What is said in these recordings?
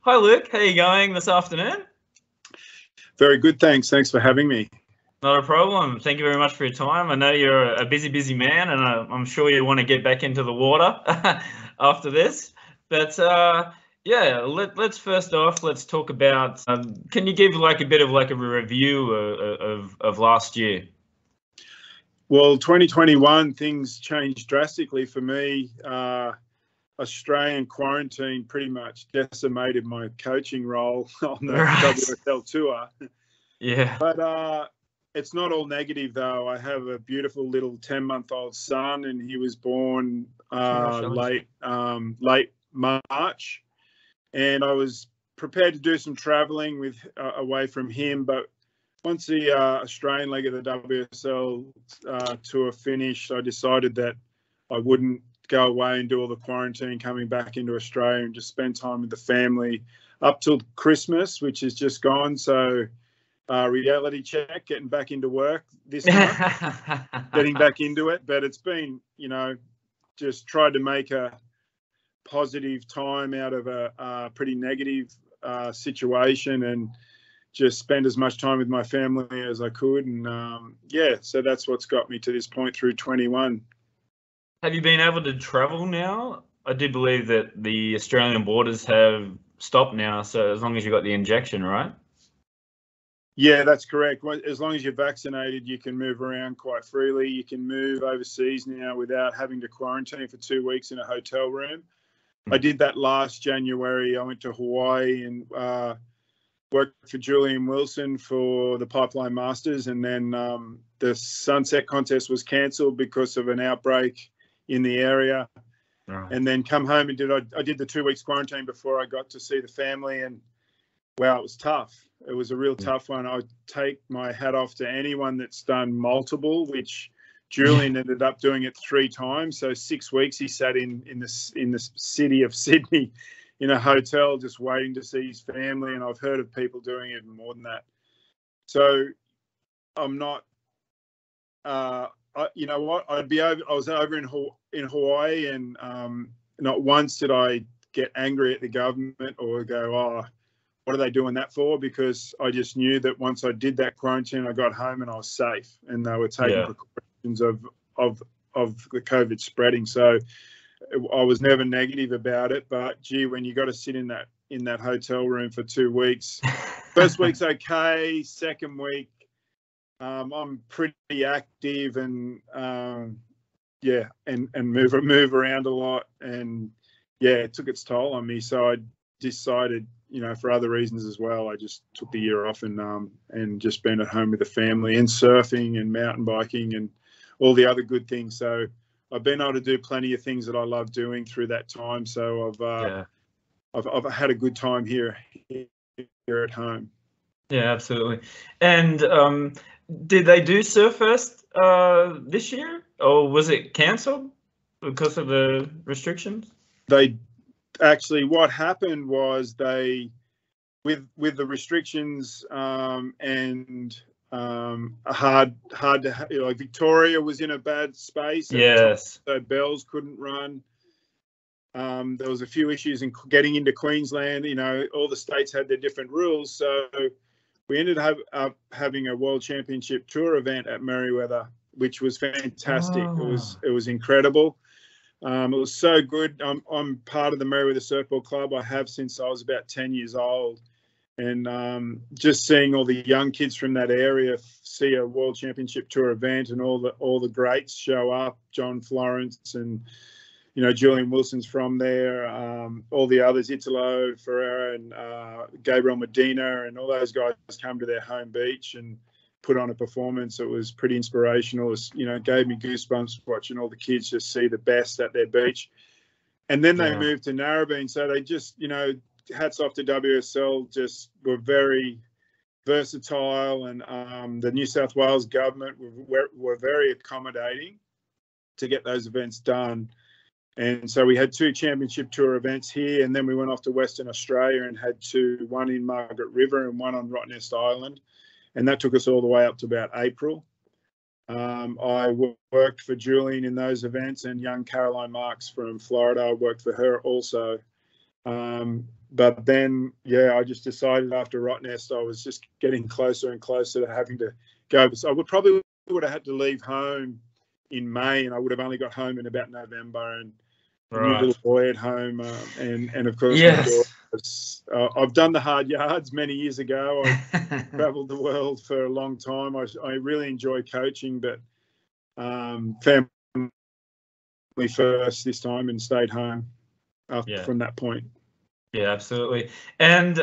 Hi Luke, how are you going this afternoon? Very good, thanks. Thanks for having me. Not a problem. Thank you very much for your time. I know you're a busy man, and I'm sure you want to get back into the water after this. But yeah, let's first off, let's talk about. Can you give like a bit of like a review of last year? Well, 2021, things changed drastically for me. Australian quarantine pretty much decimated my coaching role on the WSL tour. Yeah. But it's not all negative, though. I have a beautiful little 10-month-old son, and he was born late March. And I was prepared to do some travelling with away from him, but once the Australian leg of the WSL tour finished, I decided that I wouldn't go away and do all the quarantine coming back into Australia and just spend time with the family up till Christmas, which is just gone. So reality check, getting back into work this month, getting back into it. But it's been, just tried to make a positive time out of a pretty negative situation and just spend as much time with my family as I could. And so that's what's got me to this point through 21. Have you been able to travel now? I do believe that the Australian borders have stopped now, so as long as you got the injection, right? Yeah, that's correct. As long as you're vaccinated, you can move around quite freely. You can move overseas now without having to quarantine for 2 weeks in a hotel room. I did that last January. I went to Hawaii and worked for Julian Wilson for the Pipeline Masters, and then the Sunset Contest was cancelled because of an outbreak in the area. Right. And then come home and I did the 2 weeks quarantine before I got to see the family, and wow, it was tough. It was a real tough one. I take my hat off to anyone that's done multiple, which Julian ended up doing it 3 times. So 6 weeks he sat in the city of Sydney in a hotel just waiting to see his family, and I've heard of people doing even more than that. So I'm not you know what? I was over in Hawaii, and not once did I get angry at the government or go, "Oh, what are they doing that for?" Because I just knew that once I did that quarantine, I got home and I was safe, and they were taking precautions of the COVID spreading. So I was never negative about it. But gee, when you got to sit in that hotel room for 2 weeks, first week's okay, second week. I'm pretty active and move around a lot, and it took its toll on me. So I decided, for other reasons as well, I just took the year off and just been at home with the family and surfing and mountain biking and all the other good things. So I've been able to do plenty of things that I love doing through that time. So I've had a good time here at home. Yeah, absolutely. And did they do Surfest this year, or was it cancelled because of the restrictions? They actually, what happened was with the restrictions and hard to, Victoria was in a bad space. Yes. So Bells couldn't run. There was a few issues in getting into Queensland. All the states had their different rules. So we ended up having a World Championship Tour event at Merewether, which was fantastic. It was incredible. It was so good. I'm part of the Merewether Surfboard Club. I have since I was about 10 years old. And just seeing all the young kids from that area see a World Championship Tour event and all the greats show up, John Florence and Julian Wilson's from there, all the others, Italo Ferreira and Gabriel Medina, and all those guys come to their home beach and put on a performance. It was pretty inspirational. It gave me goosebumps watching all the kids just see the best at their beach. And then they moved to Narrabeen, so they just, hats off to WSL, just were very versatile, and the New South Wales government were very accommodating to get those events done. And so we had 2 championship tour events here, and then we went off to Western Australia and had 2, one in Margaret River and one on Rottnest Island. And that took us all the way up to about April. I worked for Julian in those events, and young Caroline Marks from Florida, I worked for her also. but then, yeah, I just decided after Rottnest I was just getting closer and closer to having to go. So I would have had to leave home in May, and I would have only got home in about November, and a new little boy at home, and of course my daughter. I've done the hard yards many years ago. I've travelled the world for a long time. I really enjoy coaching, but family first this time, and stayed home from that point. Yeah, absolutely. And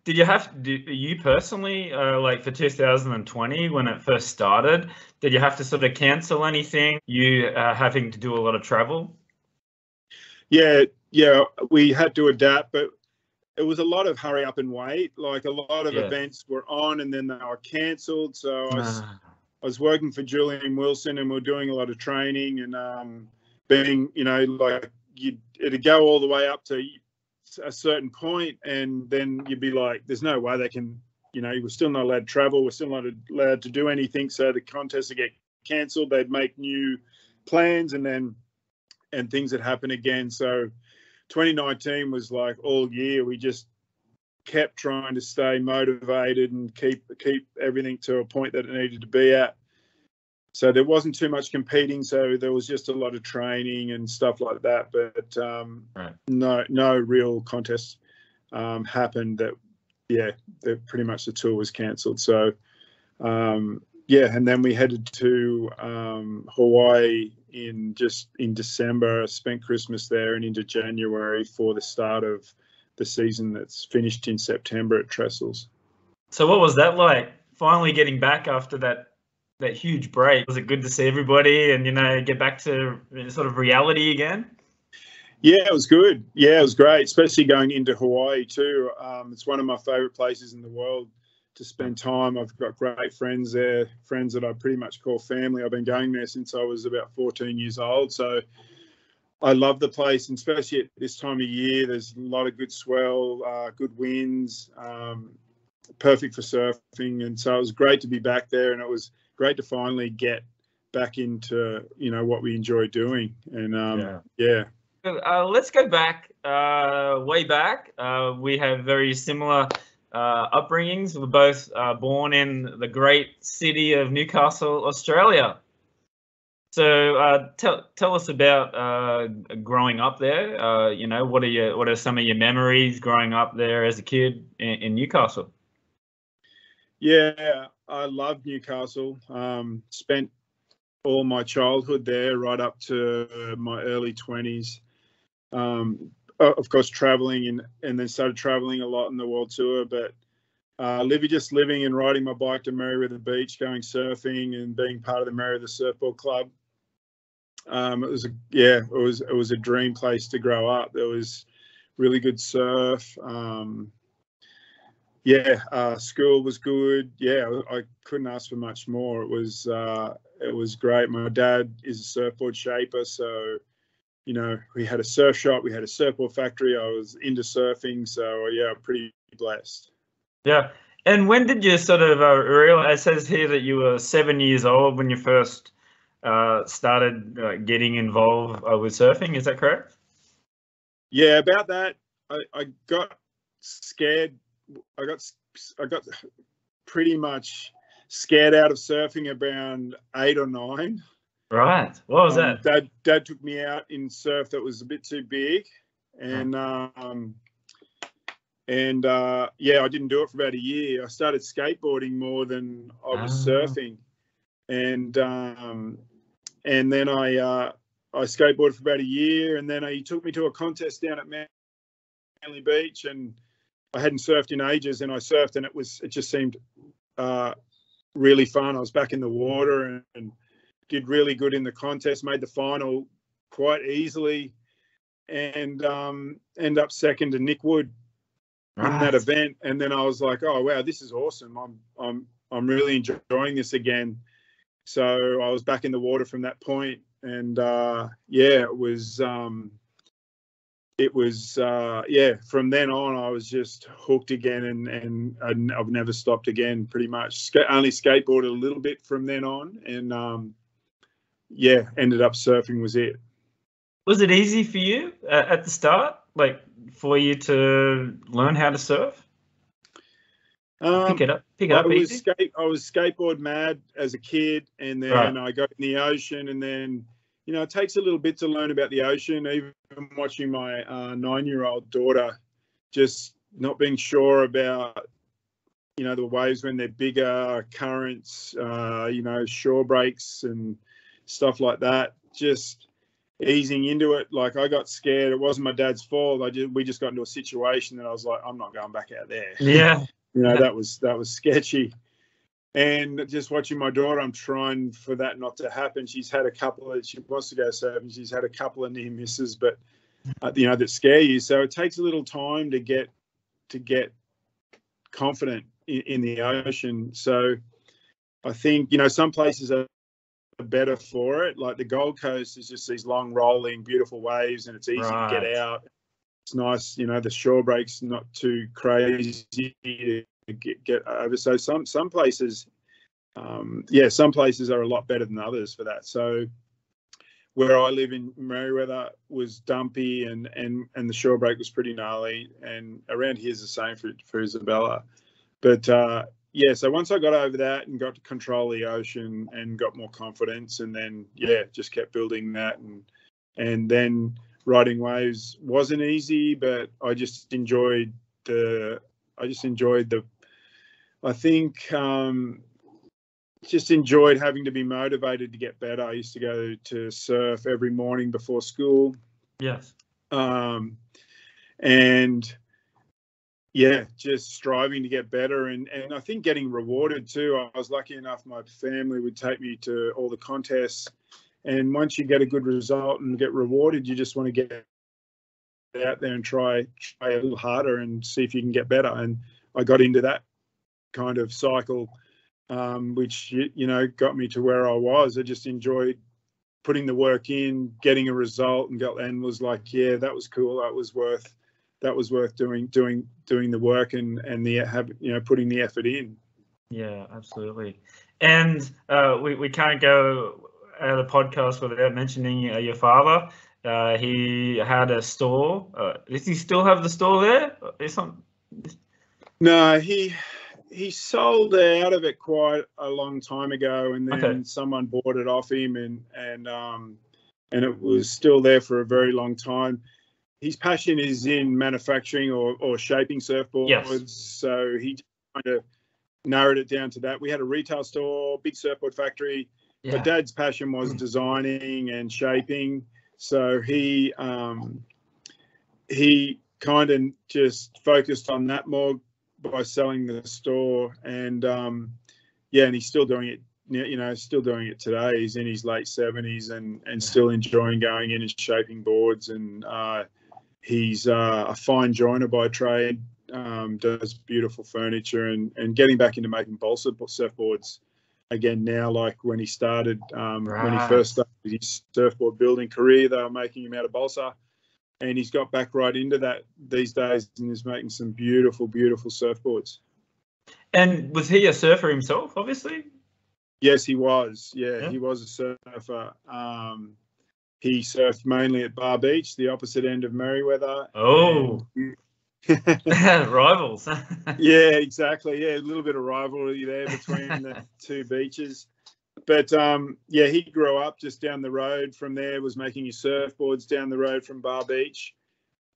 did you personally, like for 2020 when it first started, did you have to sort of cancel anything? You having to do a lot of travel? Yeah, we had to adapt, but it was a lot of hurry up and wait. Like a lot of events were on and then they were cancelled. So I was working for Julian Wilson, and we we're doing a lot of training and being, like it'd go all the way up to a certain point, and then you'd be like, there's no way they can, we're still not allowed to travel. We're still not allowed to do anything. So the contests would get cancelled. They'd make new plans, and things would happen again. So 2019 was like all year. We just kept trying to stay motivated and keep everything to a point that it needed to be at. So there wasn't too much competing. So there was just a lot of training and stuff like that. But no real contests happened. That pretty much the tour was cancelled. So and then we headed to Hawaii in December. Spent Christmas there and into January for the start of the season that's finished in September at Trestles. So what was that like? Finally getting back after that huge break. Was it good to see everybody and get back to sort of reality again? Yeah, it was good. Yeah, it was great, especially going into Hawaii too. It's one of my favourite places in the world to spend time. I've got great friends there, friends that I pretty much call family. I've been going there since I was about 14 years old. So I love the place, and especially at this time of year, there's a lot of good swell, good winds, perfect for surfing. And so it was great to be back there, and it was great to finally get back into, what we enjoy doing. And let's go back, way back. We have very similar upbringings. We're both born in the great city of Newcastle, Australia. So tell us about growing up there. What are some of your memories growing up there as a kid in Newcastle? Yeah, I love Newcastle. Spent all my childhood there, right up to my early 20s. Of course, traveling and then started traveling a lot in the World Tour, but living and riding my bike to Merewether Beach, going surfing and being part of the Merewether Surfboard Club. It was a dream place to grow up. There was really good surf. School was good. I couldn't ask for much more. It was great. My dad is a surfboard shaper, so we had a surf shop, we had a surfboard factory. I was into surfing, so pretty blessed. Yeah. And when did you sort of realize? It says here that you were 7 years old when you first started getting involved with surfing. Is that correct? Yeah, about that. I got scared. I got pretty much scared out of surfing around 8 or 9. Right. What was that? Dad took me out in surf that was a bit too big, and I didn't do it for about a year. I started skateboarding more than I was surfing, and then I skateboarded for about a year, and then he took me to a contest down at Manly Beach, and I hadn't surfed in ages, and I surfed, and it just seemed really fun. I was back in the water and did really good in the contest, made the final quite easily, and end up second to Nick Wood in that event. And then I was like, oh wow, this is awesome. I'm really enjoying this again. So I was back in the water from that point, and it was from then on I was just hooked again, and I've never stopped again. Pretty much only skateboarded a little bit from then on, and ended up surfing was it. Was it easy for you at the start? like for you to learn how to surf? Pick it up easy? I was skateboard mad as a kid, and then I got in the ocean, and then, you know, it takes a little bit to learn about the ocean. Even watching my 9-year-old daughter just not being sure about, you know, the waves when they're bigger, currents, you know, shore breaks and stuff like that, just easing into it. Like, I got scared. It wasn't my dad's fault. We just got into a situation that I was like, I'm not going back out there. Yeah. You know, that was sketchy. And just watching my daughter, I'm trying for that not to happen. She wants to go surfing. She's had a couple of near misses, but, you know, that scare you. So it takes a little time to get confident in the ocean. So I think, you know, some places are better for it. Like the Gold Coast is just these long rolling, beautiful waves, and it's easy to get out. It's nice, you know, the shore breaks not too crazy to get over. So some places, some places are a lot better than others for that. So where I live in Merewether was dumpy, and the shore break was pretty gnarly, and around here's the same for Isabella. But so once I got over that and got to control the ocean and got more confidence, and then just kept building that, and then riding waves wasn't easy, but I just enjoyed just enjoyed having to be motivated to get better. I used to go to surf every morning before school. Yes. Just striving to get better, and I think getting rewarded too. I was lucky enough my family would take me to all the contests, and once you get a good result and get rewarded, you just want to get out there and try a little harder and see if you can get better. And I got into that kind of cycle, which, you know, got me to where I was. I just enjoyed putting the work in, getting a result, and was like, yeah, that was cool. That was worth doing the work and putting the effort in. Yeah, absolutely. And we can't go out of the podcast without mentioning your father. He had a store. Does he still have the store there? No, he sold out of it quite a long time ago, and then someone bought it off him, and it was still there for a very long time. His passion is in manufacturing or shaping surfboards. Yes. So he kind of narrowed it down to that. We had a retail store, big surfboard factory, but Dad's passion was designing and shaping. So he kind of just focused on that more by selling the store, and and he's still doing it. You know, still doing it today. He's in his late 70s and still enjoying going in and shaping boards, and he's a fine joiner by trade, does beautiful furniture, and getting back into making balsa surfboards again now, like when he started, when he first started his surfboard building career, they were making him out of balsa, and he's got back right into that these days and is making some beautiful, beautiful surfboards. And was he a surfer himself, obviously? Yes, he was. Yeah. He was a surfer. He surfed mainly at Bar Beach, the opposite end of Merewether. Oh, rivals. Yeah, exactly. Yeah, a little bit of rivalry there between the two beaches. But, he grew up just down the road from there, was making his surfboards down the road from Bar Beach,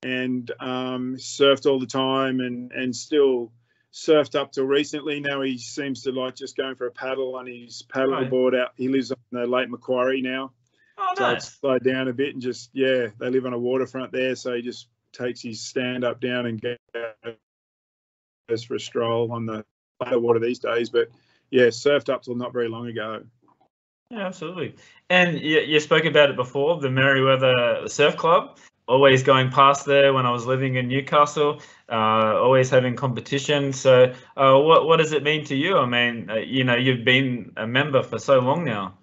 and surfed all the time, and still surfed up till recently. Now he seems to like just going for a paddle on his paddle board out. He lives on the Lake Macquarie now. Oh, so it's slowed down a bit, and just, they live on a waterfront there. So he just takes his stand up down and goes for a stroll on the water these days. But surfed up till not very long ago. Yeah, absolutely. And you spoke about it before, the Merewether Surf Club. Always going past there when I was living in Newcastle, always having competition. So what does it mean to you? I mean, you've been a member for so long now.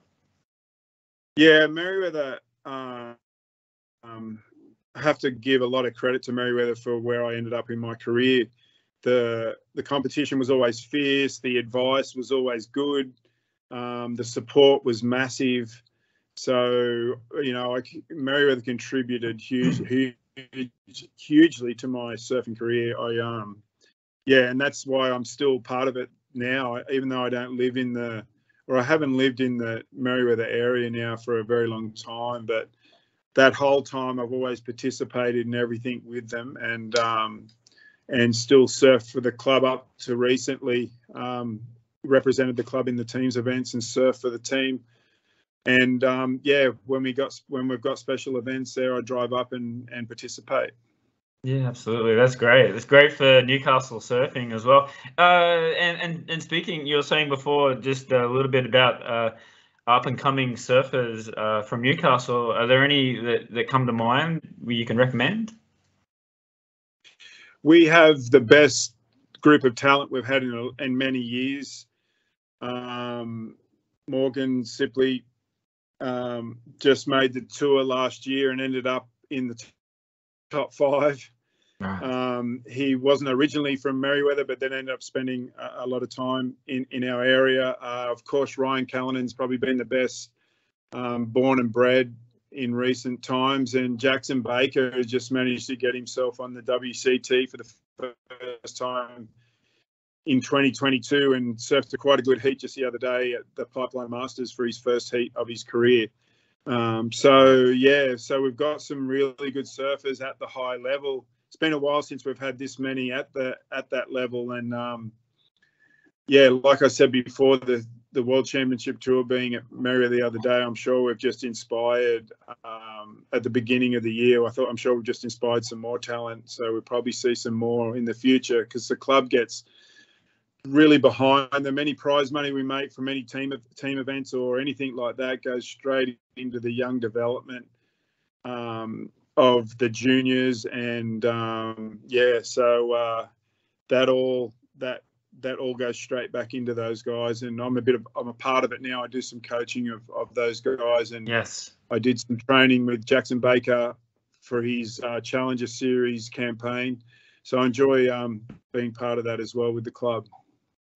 Yeah, Merewether, I have to give a lot of credit to Merewether for where I ended up in my career. The competition was always fierce. The advice was always good. The support was massive. So, Merewether contributed huge hugely to my surfing career. And that's why I'm still part of it now, even though I don't live in I haven't lived in the Merewether area now for a very long time, but that whole time I've always participated in everything with them, and still surfed for the club up to recently. Represented the club in the teams events and surfed for the team. And when we've got special events there, I drive up and participate. Yeah, absolutely. That's great. It's great for Newcastle surfing as well. And speaking, you were saying before just a little bit about up and coming surfers from Newcastle. Are there any that come to mind where you can recommend? We have the best group of talent we've had in many years. Morgan Sipley just made the tour last year and ended up in the top 5. Right. He wasn't originally from Merewether, but then ended up spending a lot of time in our area. Of course, Ryan Callanan's probably been the best born and bred in recent times, and Jackson Baker has just managed to get himself on the WCT for the first time in 2022 and surfed quite a good heat just the other day at the Pipeline Masters for his first heat of his career. So we've got some really good surfers at the high level. It's been a while since we've had this many at that level, and like I said before, the World Championship Tour being at Merewether the other day, I'm sure we've just inspired. At the beginning of the year, I'm sure we've just inspired some more talent. So we'll probably see some more in the future, because the club gets really behind them. Any prize money we make from any team events or anything like that goes straight into the young development of the juniors, and that all goes straight back into those guys. And I'm a part of it now. I do some coaching of those guys, and yes, I did some training with Jackson Baker for his Challenger Series campaign. So I enjoy being part of that as well with the club.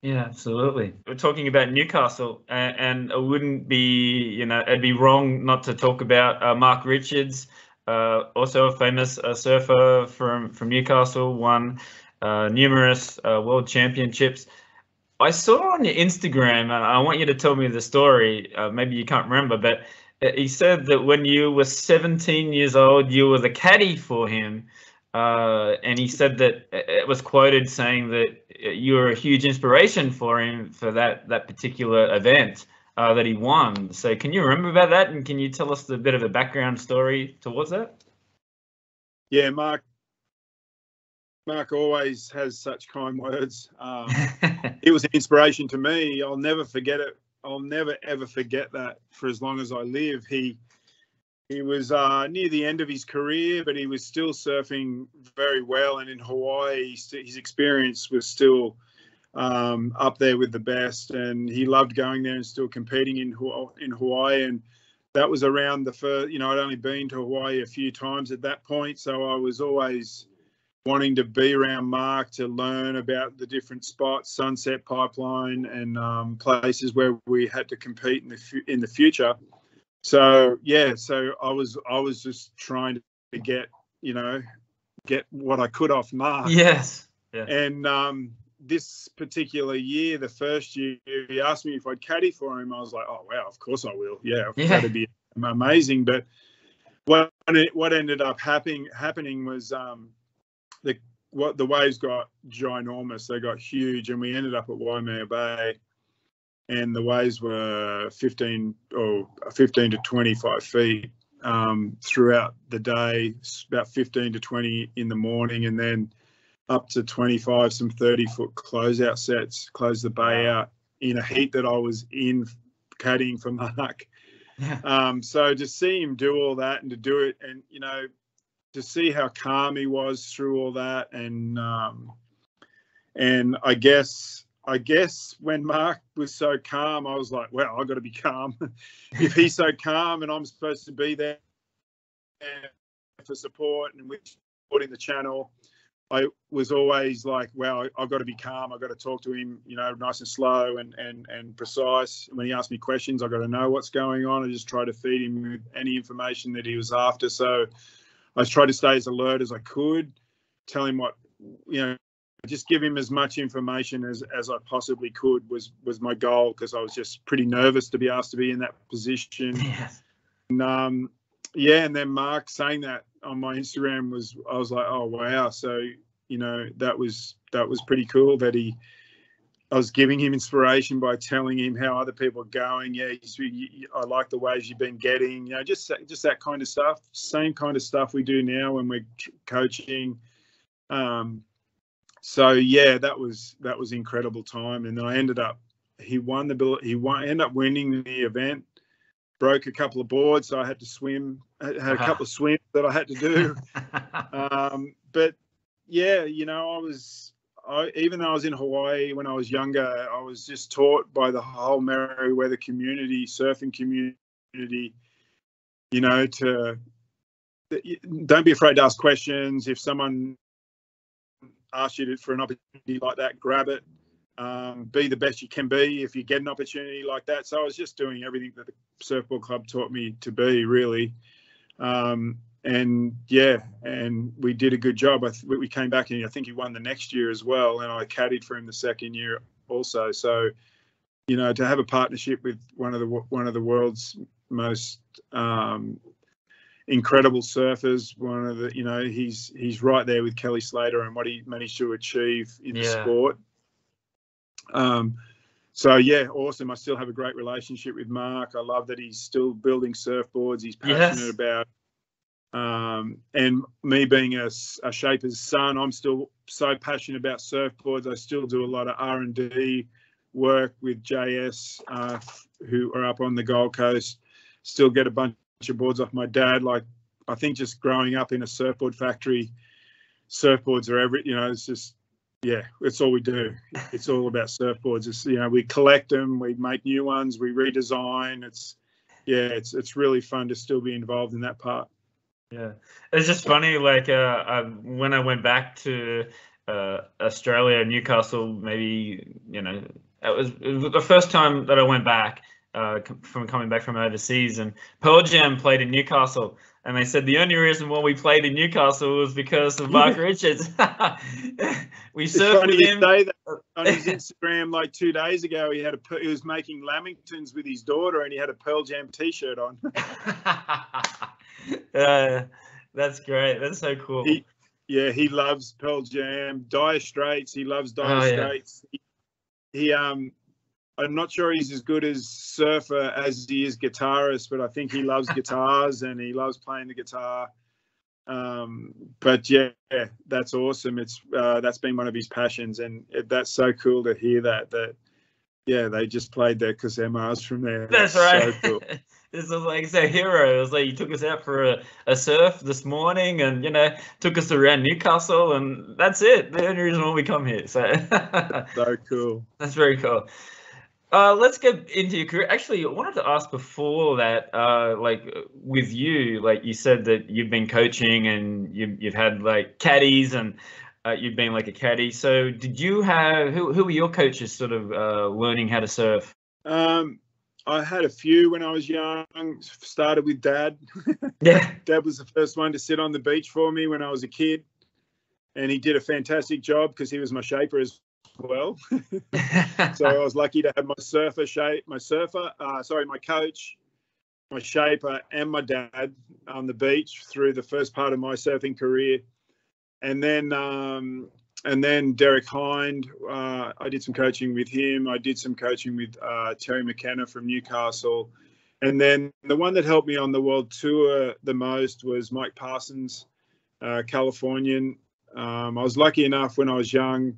Yeah, absolutely. We're talking about Newcastle, and it wouldn't be, it'd be wrong not to talk about Mark Richards, also a famous surfer from Newcastle, won numerous world championships. I saw on your Instagram, and I want you to tell me the story. Maybe you can't remember, but he said that when you were 17 years old, you were the caddy for him. And he said that it was quoted saying that you were a huge inspiration for him for that particular event that he won. So can you remember about that? And can you tell us a bit of a background story towards that? Yeah, Mark always has such kind words. It was an inspiration to me. I'll never forget it. I'll never, ever forget that for as long as I live. He was near the end of his career, but he was still surfing very well. And in Hawaii, his experience was still up there with the best. And he loved going there and still competing in Hawaii. And that was around the first, I'd only been to Hawaii a few times at that point. So I was always wanting to be around Mark to learn about the different spots, Sunset Pipeline, and places where we had to compete in the future. So I was just trying to get what I could off Mark. Yes. Yeah. And this particular year, the first year, he asked me if I'd caddy for him. I was like, oh wow, of course I will. Yeah. That'd be amazing. But what ended up happening was the waves got ginormous. They got huge, and we ended up at Waimea Bay. And the waves were 15 to 25 feet throughout the day, about 15 to 20 in the morning, and then up to 25, some 30-foot closeout sets, close the bay out in a heat that I was in caddying for Mark. So to see him do all that and to do it, and, to see how calm he was through all that. And I guess when Mark was so calm, I was like, well, I've got to be calm. If he's so calm and I'm supposed to be there for support and with supporting the channel, I was always like, well, I've got to be calm. I've got to talk to him, nice and slow and precise. When he asked me questions, I've got to know what's going on. I just try to feed him with any information that he was after. So I tried to stay as alert as I could, tell him what, just give him as much information as I possibly could was my goal, because I was just pretty nervous to be asked to be in that position. Yes. And and then Mark saying that on my Instagram I was like, oh wow. So that was pretty cool that I was giving him inspiration by telling him how other people are going. Yeah, I like the waves you've been getting. Just that kind of stuff. Same kind of stuff we do now when we're coaching. So yeah, that was incredible time. And then I ended up ended up winning the event. Broke a couple of boards, so I had to swim. I had a couple of swims that I had to do. But yeah, even though I was in Hawaii when I was younger, I was just taught by the whole Merewether community, surfing community, to don't be afraid to ask questions. If someone asks you for an opportunity like that, grab it. Be the best you can be if you get an opportunity like that. So I was just doing everything that the Surfboard Club taught me to be, really. And we did a good job. We came back and I think he won the next year as well, and I caddied for him the second year also. So, to have a partnership with one of the world's most incredible surfers, one of the, he's right there with Kelly Slater and what he managed to achieve in the sport. So yeah, awesome. I still have a great relationship with Mark. I love that he's still building surfboards. He's passionate about. And me being a shaper's son, I'm still so passionate about surfboards. I still do a lot of R&D work with JS, who are up on the Gold Coast. Still get a bunch of boards off my dad. Like, I think just growing up in a surfboard factory, surfboards are it's just, it's all we do. It's all about surfboards. It's, we collect them, we make new ones, we redesign. It's really fun to still be involved in that part. Yeah, it's just funny. Like when I went back to Australia, Newcastle, maybe it was the first time that I went back from coming back from overseas, and Pearl Jam played in Newcastle, and they said the only reason why we played in Newcastle was because of Mark Richards. We surfed with him. Say that on his Instagram like 2 days ago. He was making lamingtons with his daughter, and he had a Pearl Jam T-shirt on. That's great. That's so cool. He loves Pearl Jam, Dire Straits. He loves Dire Straits. He I'm not sure he's as good as surfer as he is guitarist, but I think he loves guitars and he loves playing the guitar. But yeah, that's awesome. It's that's been one of his passions, and that's so cool to hear that they just played there because they're Mars from there. That's right. So cool. This was like his hero. It was like he took us out for a surf this morning, and took us around Newcastle, and that's it. The only reason why we come here. So so cool. That's very cool. Let's get into your career. Actually, I wanted to ask before that, like with you, like you said that you've been coaching and you've had like caddies and you've been like a caddy. So did you have who were your coaches sort of learning how to surf? I had a few when I was young. Started with Dad. Yeah. Dad was the first one to sit on the beach for me when I was a kid, and he did a fantastic job because he was my shaper as well. So I was lucky to have my coach, my shaper, and my dad on the beach through the first part of my surfing career. And then Derek Hind, I did some coaching with him. I did some coaching with Terry McKenna from Newcastle. And then the one that helped me on the world tour the most was Mike Parsons, Californian. I was lucky enough when I was young.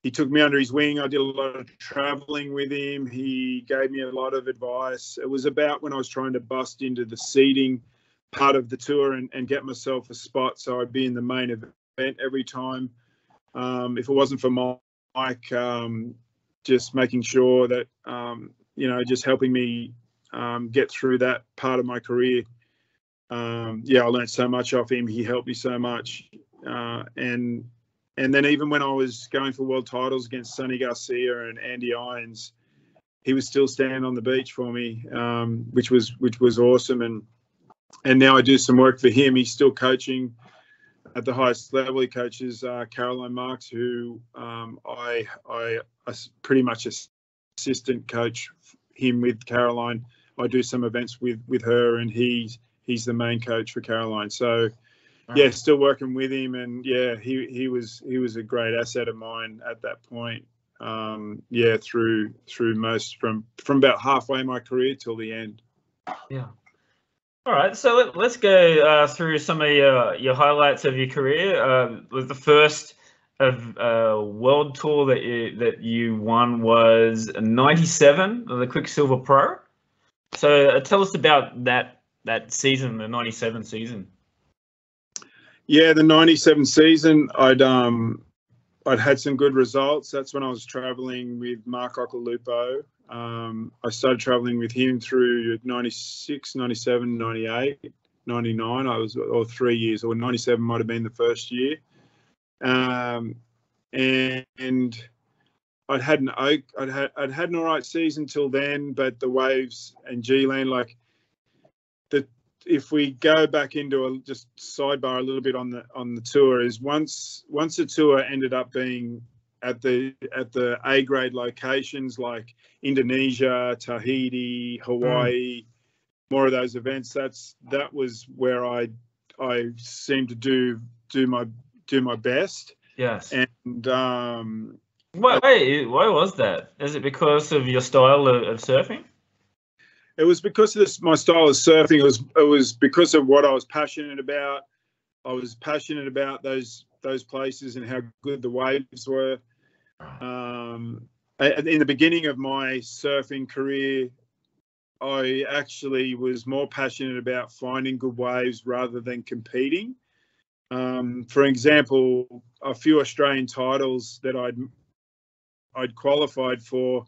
He took me under his wing. I did a lot of traveling with him. He gave me a lot of advice. It was about when I was trying to bust into the seeding part of the tour and get myself a spot so I'd be in the main event every time. If it wasn't for Mike, just making sure that, just helping me get through that part of my career. I learned so much off him. He helped me so much. And then even when I was going for world titles against Sonny Garcia and Andy Irons, he was still standing on the beach for me, which was awesome. And and now I do some work for him. He's still coaching at the highest level. He coaches Caroline Marks, who I pretty much assistant coach him with Caroline. I do some events with her, and he's the main coach for Caroline. So yeah, still working with him, and yeah, he was a great asset of mine at that point. Yeah, through most from about halfway my career till the end. Yeah. All right, so let's go through some of your highlights of your career. The first of World Tour that you won was '97, the Quicksilver Pro. So tell us about that season, the '97 season. Yeah, the '97 season, I'd had some good results. That's when I was traveling with Mark Occhilupo. I started traveling with him through 96, 97, 98, 99. I was, or 3 years, or 97 might have been the first year. And I'd had an all right season till then, but the waves and G-Land, like if we go back into just sidebar a little bit on the tour, is once the tour ended up being at the A grade locations like Indonesia, Tahiti, Hawaii, more of those events. That was where I seemed to do my best. Yes. And why was that? Is it because of your style of surfing? It was because of my style of surfing. It was because of what I was passionate about. I was passionate about those places and how good the waves were. In the beginning of my surfing career, I actually was more passionate about finding good waves rather than competing. For example, a few Australian titles that I'd qualified for,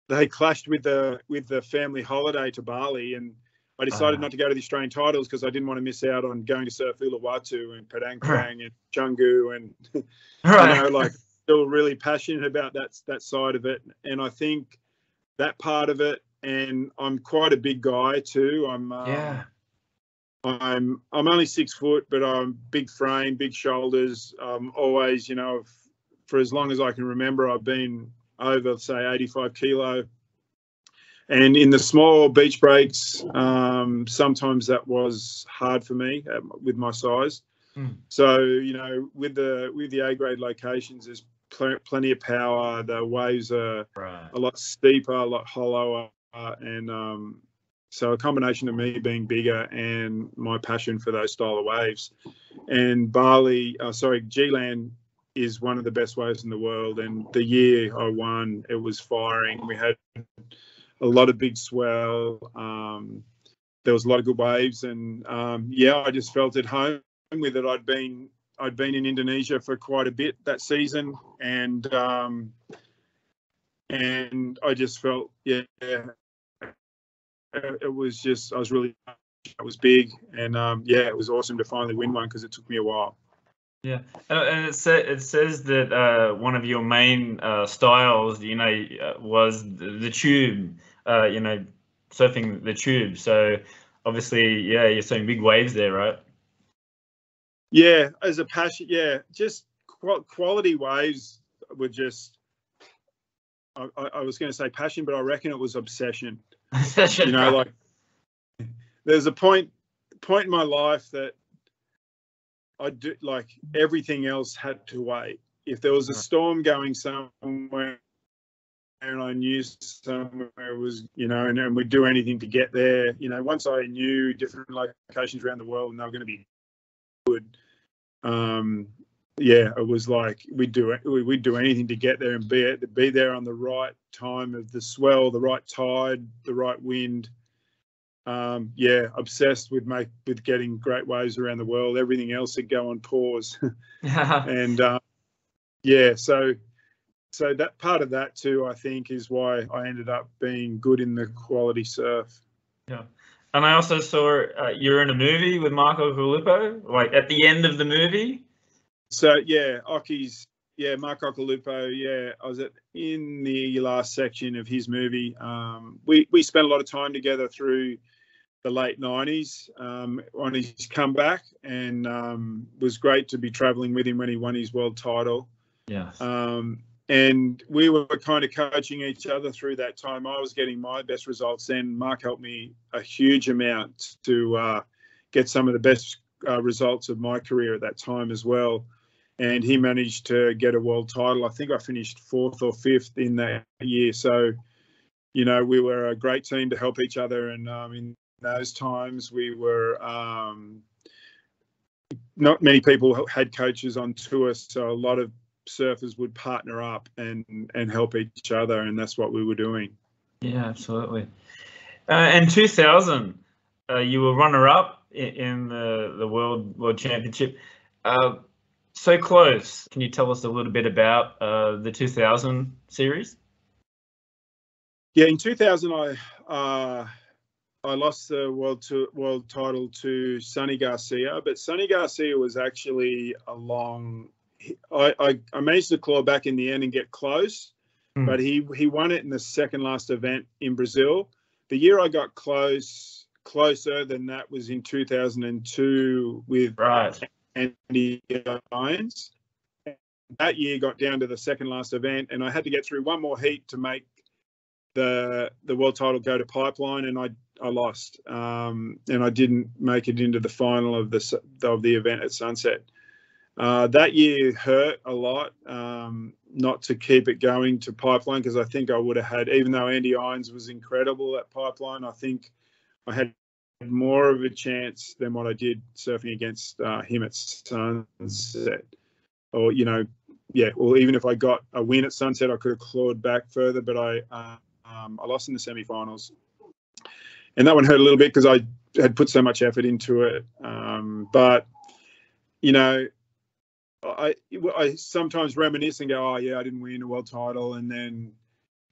they clashed with the family holiday to Bali, and I decided not to go to the Australian titles because I didn't want to miss out on going to surf Uluwatu and Padang Padang and Canggu, and you know, like, still really passionate about that side of it. And I think that part of it, and I'm quite a big guy too. I'm only 6 foot, but I'm big frame, big shoulders. Always, you know, for as long as I can remember, I've been over, say, 85 kilo. And in the small beach breaks, sometimes that was hard for me with my size. So, you know, with the A grade locations, there's plenty of power. The waves are a lot steeper, a lot hollower, and so a combination of me being bigger and my passion for those style of waves. And G-Land is one of the best waves in the world. And the year I won, it was firing. We had a lot of big swell. There was a lot of good waves, and yeah, I just felt at home with it. I'd been in Indonesia for quite a bit that season, and I just felt, it was just, it was big, and yeah, it was awesome to finally win one because it took me a while. Yeah, and it says that one of your main styles, you know, was the tube, you know, surfing the tube. So obviously, yeah, you're seeing big waves there, right? Yeah, as a passion, yeah, just quality waves were just. I was going to say passion, but I reckon it was obsession. You know, like, there's a point in my life that I do, like, everything else had to wait. If there was a storm going somewhere and I knew somewhere was, you know, and we'd do anything to get there, you know, once I knew different locations around the world and they were going to be good, yeah, it was like we'd do anything to get there and be there on the right time of the swell, the right tide, the right wind. Yeah, obsessed with getting great waves around the world. Everything else would go on pause. And yeah, so that part of that too, I think, is why I ended up being good in the quality surf. Yeah, and I also saw you're in a movie with Marco Occhilupo, like at the end of the movie. So yeah, Mark Occhilupo, yeah, I was in the last section of his movie. We spent a lot of time together through the late 90s on his comeback, and was great to be traveling with him when he won his world title. Yes. And we were kind of coaching each other through that time. I was getting my best results then. Mark helped me a huge amount to get some of the best results of my career at that time as well. And he managed to get a world title. I think I finished 4th or 5th in that year. So, you know, we were a great team to help each other. And in those times, we were not many people had coaches on tour, so a lot of surfers would partner up and help each other, and that's what we were doing. Yeah, absolutely. In 2000, you were runner-up in the World Championship. So close. Can you tell us a little bit about the 2000 series? Yeah, in 2000, I lost the world title to Sonny Garcia, but Sonny Garcia was actually I managed to claw back in the end and get close, but he won it in the second last event in Brazil. The year I got closer than that was in 2002 with Andy Irons. That year got down to the second last event, and I had to get through one more heat to make the world title go to pipeline, and I lost, and I didn't make it into the final of the event at Sunset. That year hurt a lot, not to keep it going to pipeline, because I think I would have had, even though Andy Irons was incredible at pipeline, I think I had more of a chance than what I did surfing against him at Sunset. Or, you know, yeah, or even if I got a win at Sunset, I could have clawed back further, but I lost in the semi-finals. And that one hurt a little bit because I had put so much effort into it. But, you know, I sometimes reminisce and go, oh, yeah, I didn't win a world title. And then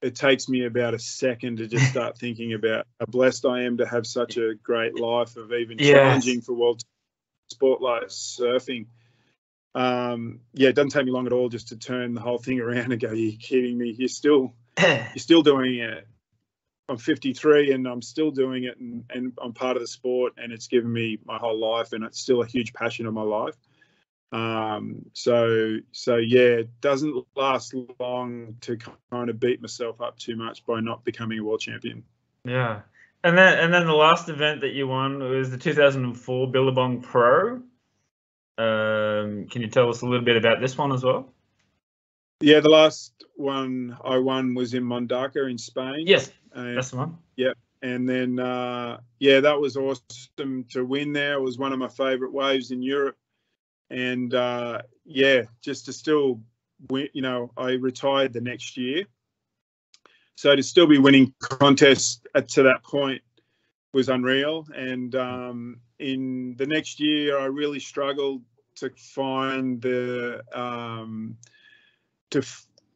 it takes me about a second to just start thinking about how blessed I am to have such a great life of even challenging for world sport like surfing. It doesn't take me long at all just to turn the whole thing around and go, are you kidding me? You're still doing it. I'm 53 and I'm still doing it, and I'm part of the sport, and it's given me my whole life, and it's still a huge passion of my life. So yeah, it doesn't last long to kind of beat myself up too much by not becoming a world champion. Yeah. And then the last event that you won was the 2004 Billabong Pro. Can you tell us a little bit about this one as well? Yeah, the last one I won was in Manduka in Spain. Yes, that's the one. Yeah. And then, that was awesome to win there. It was one of my favourite waves in Europe. And, just to still win, you know, I retired the next year. So to still be winning contests to that point was unreal. And in the next year, I really struggled to find the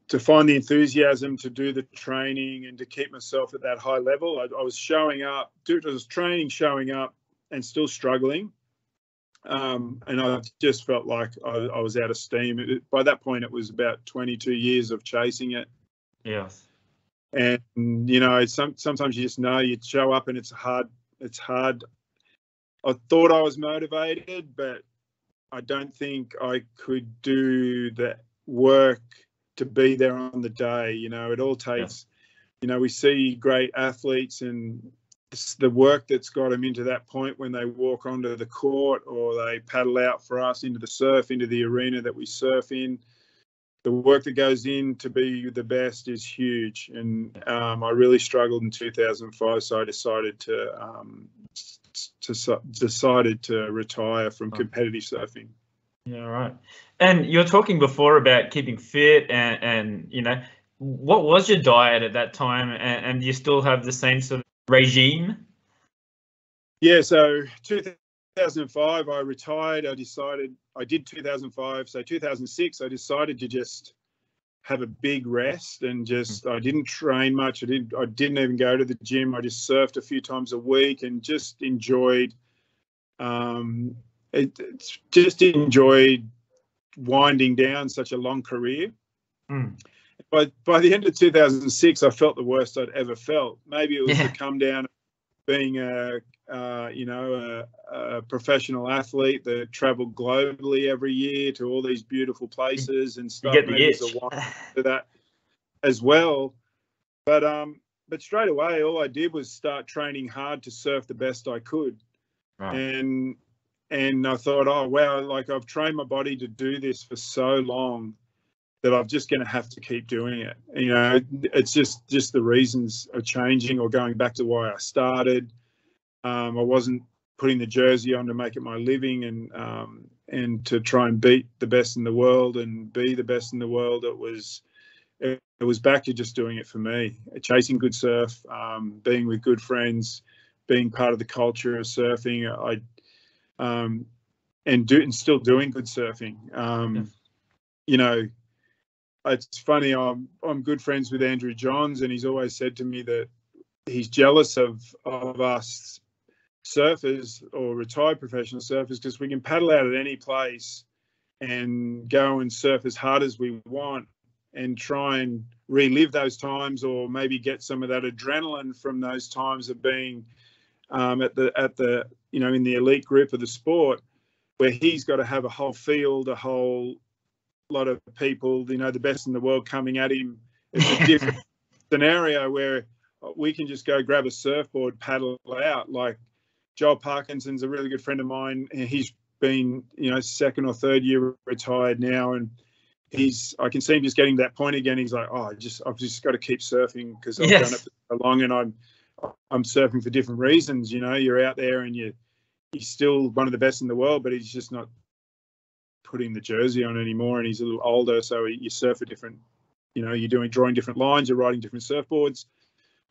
to find the enthusiasm to do the training and to keep myself at that high level. I was showing up, showing up, and still struggling. And I just felt like I was out of steam. By that point, it was about 22 years of chasing it. Yes. And, you know, sometimes you just know, you show up and it's hard. It's hard. I thought I was motivated, but I don't think I could do the work to be there on the day. You know, it all takes, you know, we see great athletes and the work that's got them into that point when they walk onto the court or they paddle out for us into the surf, into the arena that we surf in. The work that goes in to be the best is huge. And I really struggled in 2005, so I decided to retire from competitive surfing. Yeah, right. And you're talking before about keeping fit and you know, what was your diet at that time, and do you still have the same sort of regime? Yeah, so 2005 I retired. I did 2005. So 2006 I decided to just have a big rest and just I didn't train much. I didn't even go to the gym. I just surfed a few times a week and just enjoyed enjoyed winding down such a long career. By the end of 2006, I felt the worst I'd ever felt. Maybe it was the come down of being a a professional athlete that traveled globally every year to all these beautiful places and stuff. You get the maybe itch. there's a while to that as well. But straight away, all I did was start training hard to surf the best I could. Right. And I thought, oh, wow, like I've trained my body to do this for so long that I'm just going to have to keep doing it. You know, it's just the reasons are changing or going back to why I started. I wasn't putting the jersey on to make it my living and to try and beat the best in the world and be the best in the world. It was back to just doing it for me, chasing good surf, being with good friends, being part of the culture of surfing. And still doing good surfing. You know, it's funny. I'm good friends with Andrew Johns, and he's always said to me that he's jealous of us surfers or retired professional surfers because we can paddle out at any place and go and surf as hard as we want and try and relive those times, or maybe get some of that adrenaline from those times of being at the in the elite group of the sport, where he's got to have a whole field, a whole lot of people, the best in the world coming at him. It's a different scenario where we can just go grab a surfboard, paddle out. Like Joel Parkinson's a really good friend of mine, and he's been, second or third year retired now, and I can see him just getting to that point again. He's like, oh, I've just got to keep surfing because I've done it for so long, and I'm surfing for different reasons. You're out there and he's still one of the best in the world, but he's just not putting the jersey on anymore, and he's a little older, so you surf a different, you're drawing different lines, you're riding different surfboards.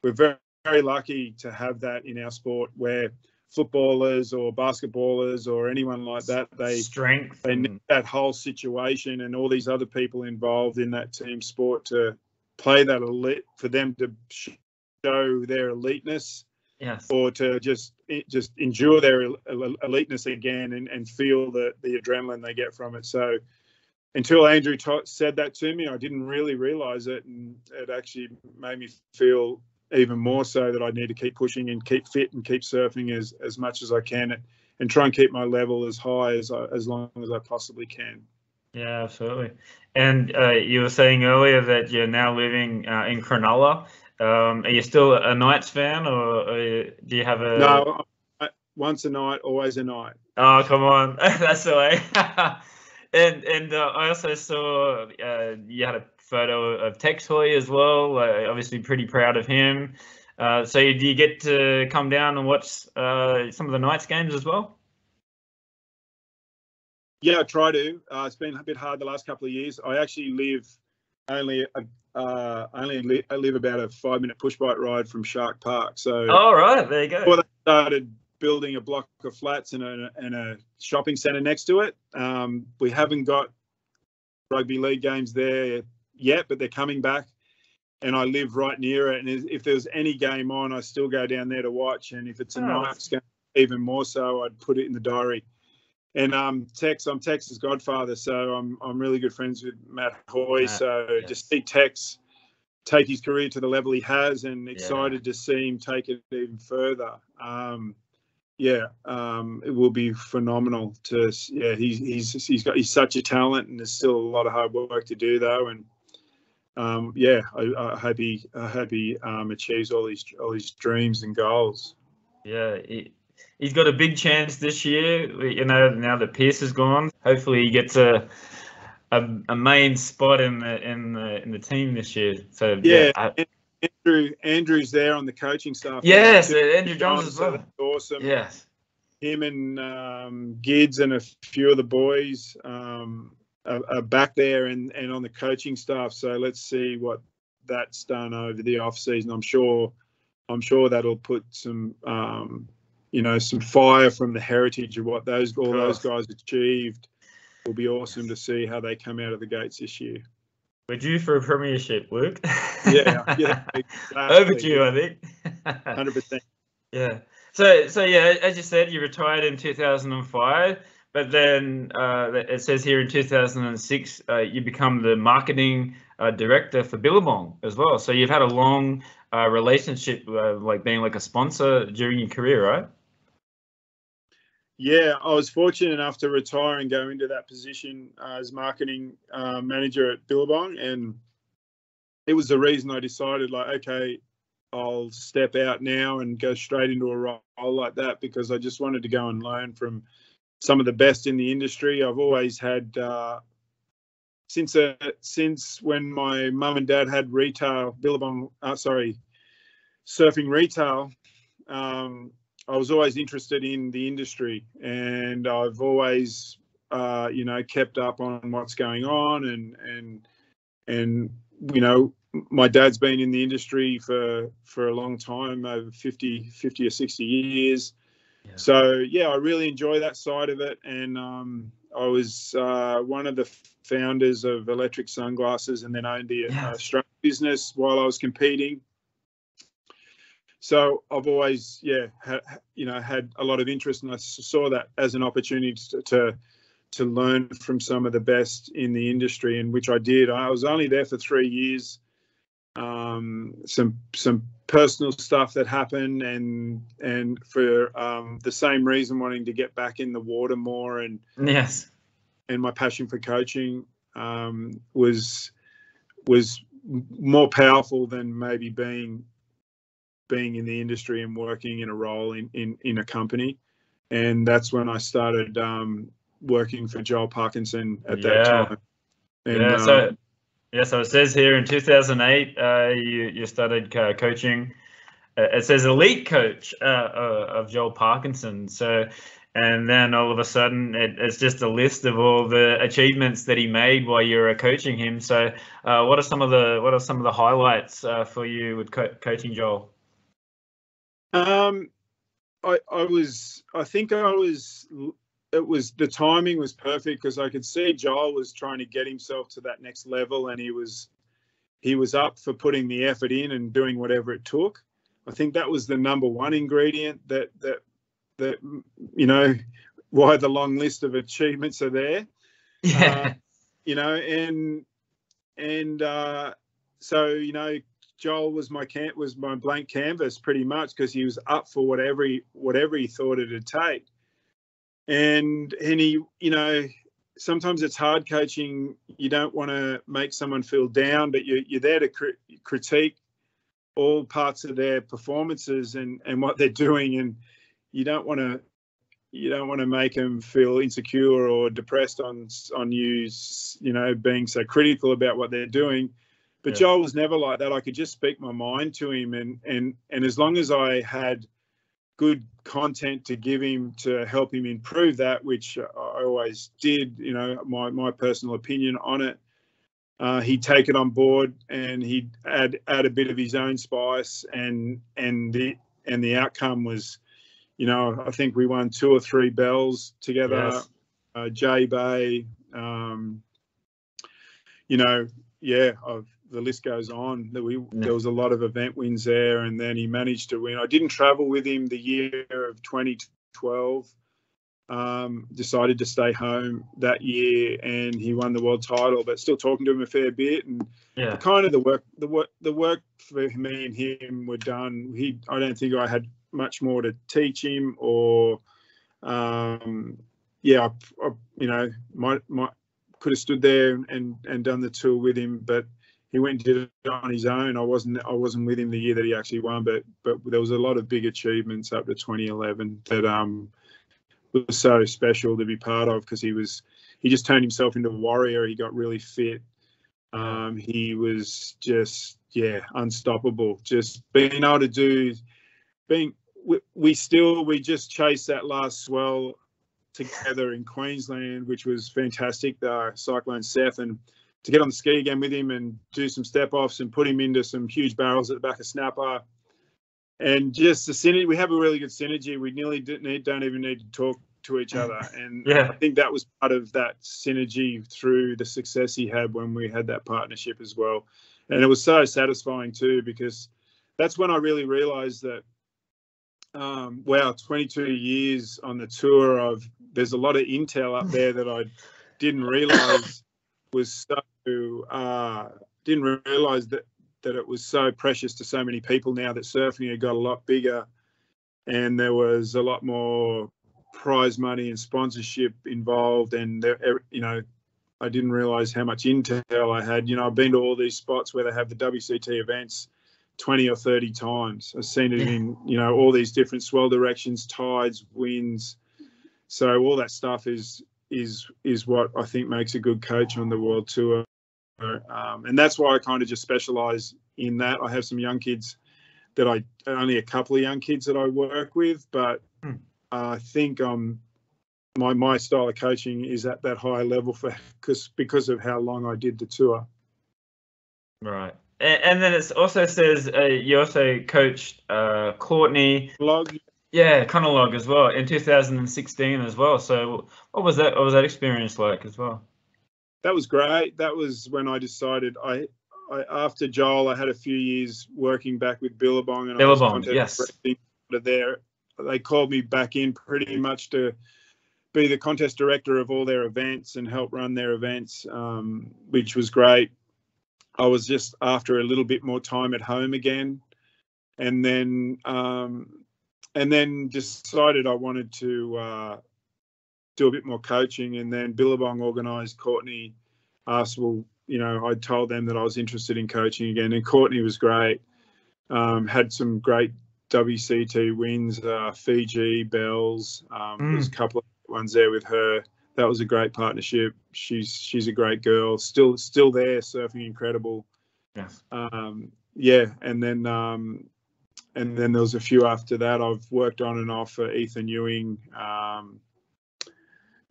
We're very, very lucky to have that in our sport, where footballers or basketballers or anyone like that, they need that whole situation and all these other people involved in that team sport to play that elite, for them to show their eliteness. Yes. Or to just endure their eliteness again and feel the adrenaline they get from it. So until Andrew said that to me, I didn't really realise it, and it actually made me feel even more so that I need to keep pushing and keep fit and keep surfing as much as I can, and try and keep my level as high as long as I possibly can. Yeah, absolutely. And you were saying earlier that you're now living in Cronulla. Are you still a Knights fan, or do you have a... No, once a night, always a night. Oh, come on. That's the way. And I also saw you had a photo of Tex Hoy as well. Obviously pretty proud of him. So do you get to come down and watch some of the Knights games as well? Yeah, I try to. It's been a bit hard the last couple of years. I actually live I live about a 5-minute push bike ride from Shark Park. So, all right, there you go. Before they started building a block of flats and a shopping centre next to it, we haven't got rugby league games there yet, but they're coming back. And I live right near it. And if there's any game on, I still go down there to watch. And if it's a Knights game, even more so, I'd put it in the diary. And I'm Tex's godfather, so I'm really good friends with Matt Hoy. Just see Tex take his career to the level he has, and excited to see him take it even further. It will be phenomenal. He's such a talent, and there's still a lot of hard work to do though. And I hope he achieves all his dreams and goals. Yeah. He's got a big chance this year, now that Pierce is gone. Hopefully he gets a main spot in the team this year. So Andrew's there on the coaching staff. Yes, Andrew Johns as well. That's awesome. Yes. Him and Gids and a few of the boys are back there and on the coaching staff. So let's see what that's done over the off season. I'm sure that'll put some some fire from the heritage of what those guys achieved. Will be awesome to see how they come out of the gates this year. We're due for a premiership, Luke. Yeah, exactly. Overdue, I think. 100%. Yeah. So yeah, as you said, you retired in 2005, but then it says here in 2006 you become the marketing director for Billabong as well. So you've had a long relationship, like being like a sponsor during your career, right? Yeah, I was fortunate enough to retire and go into that position as marketing manager at Billabong, and it was the reason I decided, like, okay, I'll step out now and go straight into a role like that, because I just wanted to go and learn from some of the best in the industry. I've always had, since when my mum and dad had retail, surfing retail, I was always interested in the industry, and I've always, kept up on what's going on, and my dad's been in the industry for a long time, over 50 or 60 years. Yeah. So yeah, I really enjoy that side of it, and I was one of the founders of Electric Sunglasses, and then owned the Australian business while I was competing. So I've always, had a lot of interest, and I saw that as an opportunity to learn from some of the best in the industry, and which I did. I was only there for 3 years. Some personal stuff that happened, and for the same reason, wanting to get back in the water more, and my passion for coaching was more powerful than maybe being in the industry and working in a role in a company. And that's when I started working for Joel Parkinson at that time. And, so it says here in 2008 you started coaching. It says elite coach of Joel Parkinson. So, and then all of a sudden it's just a list of all the achievements that he made while you were coaching him. So what are some of the highlights for you with coaching Joel? The timing was perfect, because I could see Joel was trying to get himself to that next level, and he was up for putting the effort in and doing whatever it took. I think that was the number one ingredient that why the long list of achievements are there. So Joel was my blank canvas pretty much, because he was up for whatever he thought it'd take. And he, sometimes it's hard coaching. You don't want to make someone feel down, but you're there to critique all parts of their performances and what they're doing, and you don't want to make them feel insecure or depressed on you, being so critical about what they're doing. But Joel was never like that. I could just speak my mind to him, and as long as I had good content to give him to help him improve that, which I always did, my personal opinion on it, he'd take it on board, and he'd add a bit of his own spice, and the outcome was, I think we won 2 or 3 bells together. J-Bay, the list goes on. There was a lot of event wins there, and then he managed to win. I didn't travel with him the year of 2012. Decided to stay home that year, and he won the world title. But still talking to him a fair bit, and the work for me and him were done. I don't think I had much more to teach him, or could have stood there and done the tour with him, but he went and did it on his own. I wasn't with him the year that he actually won, but there was a lot of big achievements up to 2011 that was so special to be part of, because he just turned himself into a warrior. He got really fit. He was just unstoppable. Just being able to we just chased that last swell together in Queensland, which was fantastic, the Cyclone Seth, and to get on the ski again with him and do some step offs and put him into some huge barrels at the back of Snapper, and just the synergy. We have a really good synergy. We nearly don't even need to talk to each other, and I think that was part of that synergy through the success he had when we had that partnership as well. And it was so satisfying too, because that's when I really realized that 22 years on the tour, there's a lot of intel up there that I didn't realize was didn't realize that it was so precious to so many people now, that surfing had got a lot bigger, and there was a lot more prize money and sponsorship involved, and you know, I didn't realise how much intel I had. You know, I've been to all these spots where they have the WCT events 20 or 30 times. I've seen it in, you know, all these different swell directions, tides, winds. So all that stuff is what I think makes a good coach on the World Tour. And that's why I kind of just specialise in that. I have some young kids that only a couple of young kids that I work with, but I think my style of coaching is at that higher level because of how long I did the tour. Right. And then it also says you also coached Courtney. Log. Yeah, Conologue as well in 2016 as well. So what was that experience like as well? That was great. That was when I decided I after Joel, I had a few years working back with Billabong, and Billabong, I was contest there. They called me back in pretty much to be the contest director of all their events and help run their events, which was great. I was just after a little bit more time at home again, and then decided I wanted to do a bit more coaching. And then Billabong organised. Courtney asked, well, you know, I told them that I was interested in coaching again, and Courtney was great. Had some great WCT wins, Fiji, Bells. There's a couple of ones there with her. That was a great partnership. She's a great girl. Still there, surfing incredible. Yes. And then there was a few after that. I've worked on and off for Ethan Ewing.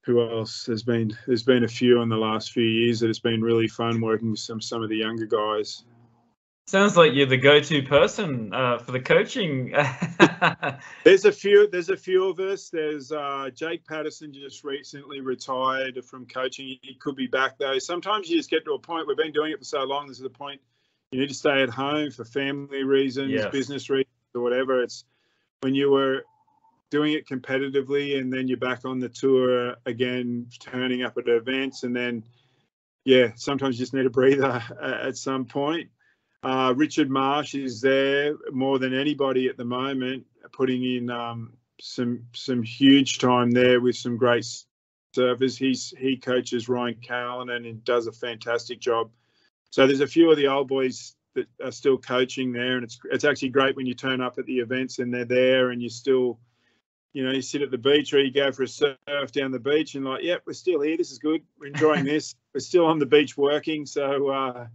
Who else? There's been a few in the last few years that it's been really fun working with some of the younger guys. Sounds like you're the go-to person for the coaching. There's a few of us. There's Jake Patterson just recently retired from coaching. He could be back though. Sometimes you just get to a point. We've been doing it for so long. This is the point. You need to stay at home for family reasons, business reasons, or whatever. It's when you were doing it competitively and then you're back on the tour again, turning up at events, and then sometimes you just need a breather at some point. Richard Marsh is there more than anybody at the moment, putting in some huge time there with some great surfers. He coaches Ryan Callanan and does a fantastic job. So there's a few of the old boys that are still coaching there, and it's actually great when you turn up at the events and they're there, and you still, you know, you sit at the beach or you go for a surf down the beach and like, yep, we're still here. This is good. We're enjoying this. We're still on the beach working. So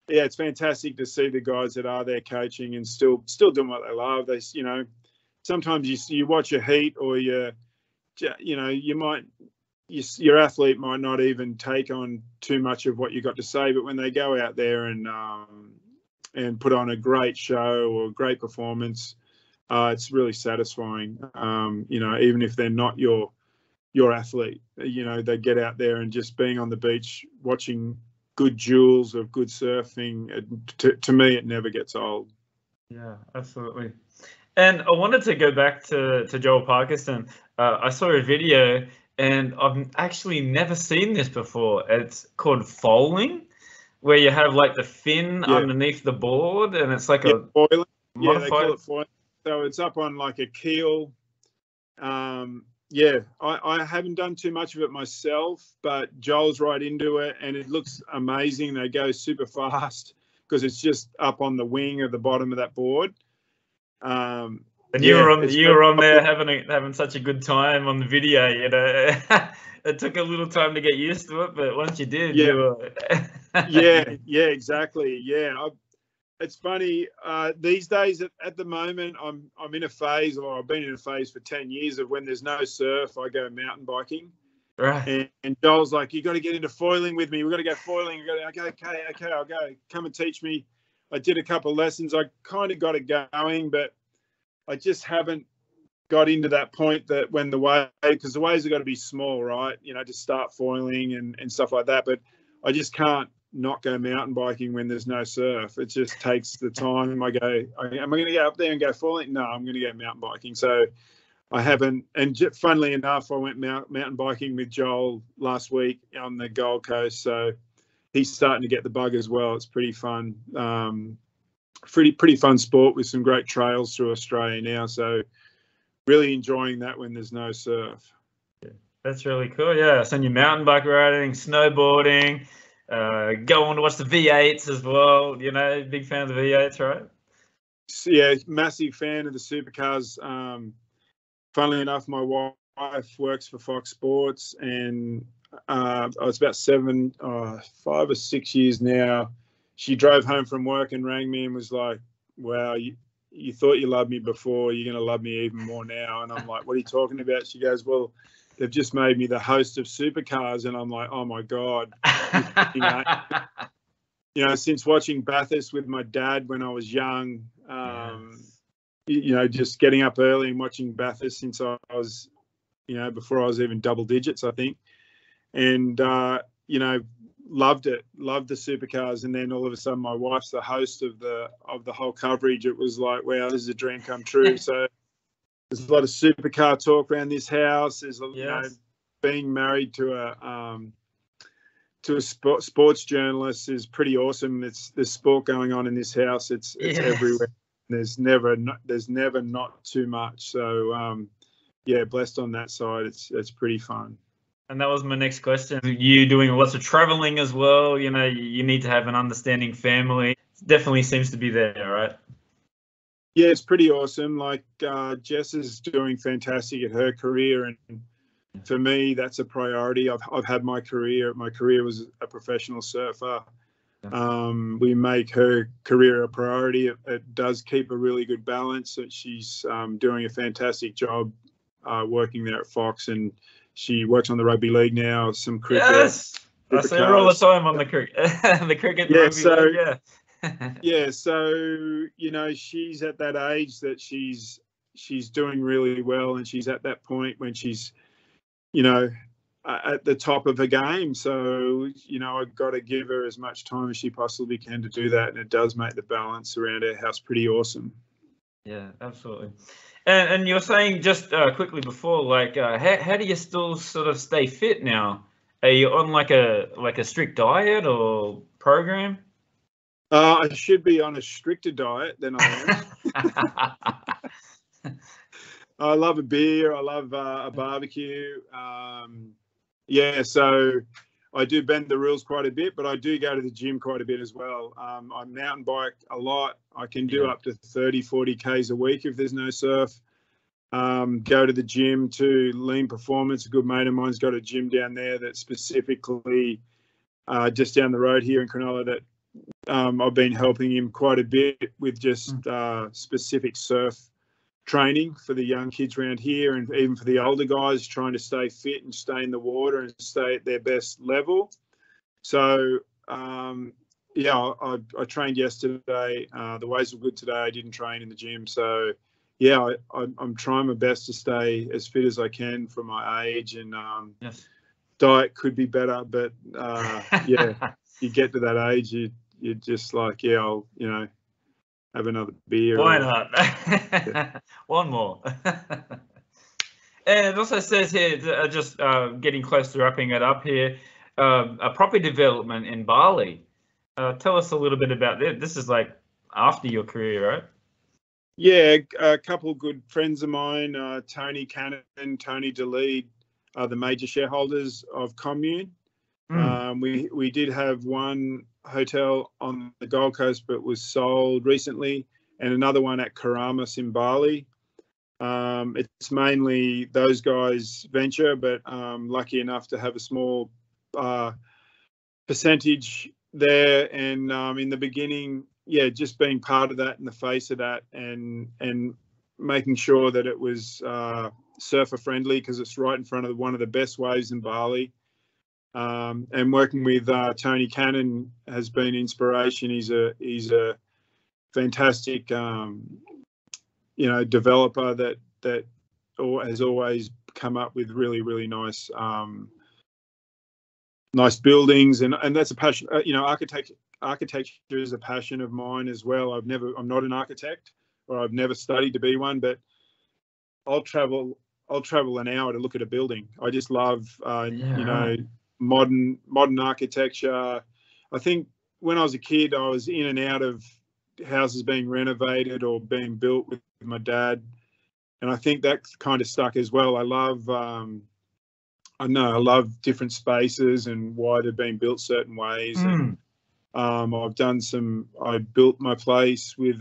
it's fantastic to see the guys that are there coaching and still doing what they love. They, you know, sometimes you watch a heat or your athlete might not even take on too much of what you got to say, but when they go out there and put on a great show or a great performance, it's really satisfying. You know, even if they're not your athlete, you know, they get out there and just being on the beach watching good jewels of good surfing, to me it never gets old. Yeah, absolutely. And I wanted to go back to Joel Parkinson. I saw a video and I've actually never seen this before. It's called foaling, where you have like the fin underneath the board, and it's like foiling. Modified. They call it foiling. So it's up on like a keel. I haven't done too much of it myself, but Joel's right into it, and it looks amazing. They go super fast because it's just up on the wing of the bottom of that board. And you were on there having such a good time on the video. You know, it took a little time to get used to it, but once you did, you were. Exactly. Yeah, it's funny these days. At the moment, I'm in a phase, or I've been in a phase for 10 years of when there's no surf, I go mountain biking. Right. And Joel's like, you got to get into foiling with me. We've got to go foiling. I go, okay, I'll go. Come and teach me. I did a couple of lessons. I kind of got it going, but I just haven't got into that point that when because the waves have got to be small, right? You know, to start foiling and stuff like that. But I just can't not go mountain biking when there's no surf. It just takes the time. I go, am I going to go up there and go foiling? No, I'm going to go mountain biking. So I haven't. And funnily enough, I went mountain biking with Joel last week on the Gold Coast. So he's starting to get the bug as well. It's pretty fun. Pretty fun sport with some great trails through Australia now. So really enjoying that when there's no surf. That's really cool. Yeah, so you're mountain bike riding, snowboarding, going to watch the V8s as well. You know, big fan of the V8s, right? So, yeah, massive fan of the supercars. Funnily enough, my wife works for Fox Sports, and I was about 5 or 6 years now. She drove home from work and rang me and was like, "Wow, you thought you loved me before. You're going to love me even more now." And I'm like, "What are you talking about?" She goes, "Well, they've just made me the host of supercars." And I'm like, "Oh my God." You know, since watching Bathurst with my dad when I was young, you know, just getting up early and watching Bathurst since I was, you know, before I was even double digits, I think. And, you know, loved it, loved the supercars. And then all of a sudden my wife's the host of the whole coverage. It was like, wow, this is a dream come true. So there's a lot of supercar talk around this house. There's, you know, being married to a sports journalist is pretty awesome. There's sport going on in this house. It's everywhere. There's never not too much. So yeah, blessed on that side. It's pretty fun. And that was my next question. You doing lots of traveling as well. You know, you need to have an understanding family. It definitely seems to be there, right? Yeah, it's pretty awesome. Like Jess is doing fantastic at her career, and for me, that's a priority. I've had my career. My career was a professional surfer. We make her career a priority. It does keep a really good balance. She's doing a fantastic job working there at Fox, and she works on the rugby league now. Some cricket. Yes, I see her all the time on the cricket. The cricket. Yeah, rugby so league, yeah. yeah, so you know, she's at that age that she's doing really well, and she's at that point when she's, you know, at the top of her game. So, you know, I've got to give her as much time as she possibly can to do that. And it does make the balance around our house pretty awesome. Yeah, absolutely. And you're saying just quickly before, like, how do you still sort of stay fit now? Are you on like a strict diet or program? I should be on a stricter diet than I am. I love a beer. I love a barbecue. Yeah, so I do bend the rules quite a bit, but I do go to the gym quite a bit as well. I mountain bike a lot. I can do up to 30, 40 Ks a week if there's no surf. Go to the gym to Lean Performance. A good mate of mine's got a gym down there that's specifically just down the road here in Cronulla that I've been helping him quite a bit with just specific surf training for the young kids around here, and even for the older guys trying to stay fit and stay in the water and stay at their best level. So yeah, I trained yesterday. The waves were good today. I didn't train in the gym, so yeah, I'm trying my best to stay as fit as I can for my age, and diet could be better, but yeah, you get to that age, you're just like, yeah, I'll, you know, have another beer. Why not? Yeah. One more. And it also says here, just getting close to wrapping it up here, a property development in Bali. Tell us a little bit about this. This is like after your career, right? Yeah, a couple of good friends of mine, Tony Cannon, Tony DeLead, are the major shareholders of Commune. We did have one hotel on the Gold Coast, but was sold recently, and another one at Karamas in Bali. It's mainly those guys' venture, but lucky enough to have a small percentage there. And in the beginning, yeah, just being part of that and the face of that, and making sure that it was surfer friendly, because it's right in front of one of the best waves in Bali. And working with Tony Cannon has been inspiration. He's a fantastic you know, developer that has always come up with really nice nice buildings, and that's a passion. You know, architecture is a passion of mine as well. I'm not an architect, or I've never studied to be one, but I'll travel an hour to look at a building. I just love you know, modern architecture. I think when I was a kid, I was in and out of houses being renovated or being built with my dad, I think that kind of stuck as well. I love, I love different spaces and why they've been built certain ways. And I built my place with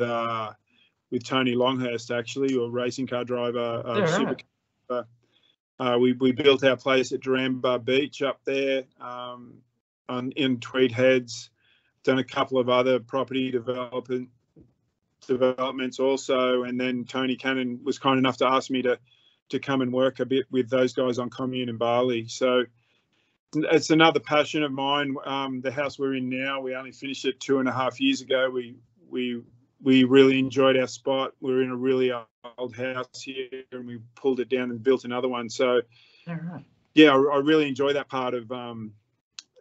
Tony Longhurst, actually, or racing car driver, supercar. We built our place at Duranbah Beach up there in Tweed Heads. Done a couple of other property developments also, and then Tony Cannon was kind enough to ask me to come and work a bit with those guys on Commune in Bali. So it's another passion of mine. The house we're in now, we only finished it 2.5 years ago. We really enjoyed our spot. We're in a really old house here, and we pulled it down and built another one. So yeah, I really enjoy that part of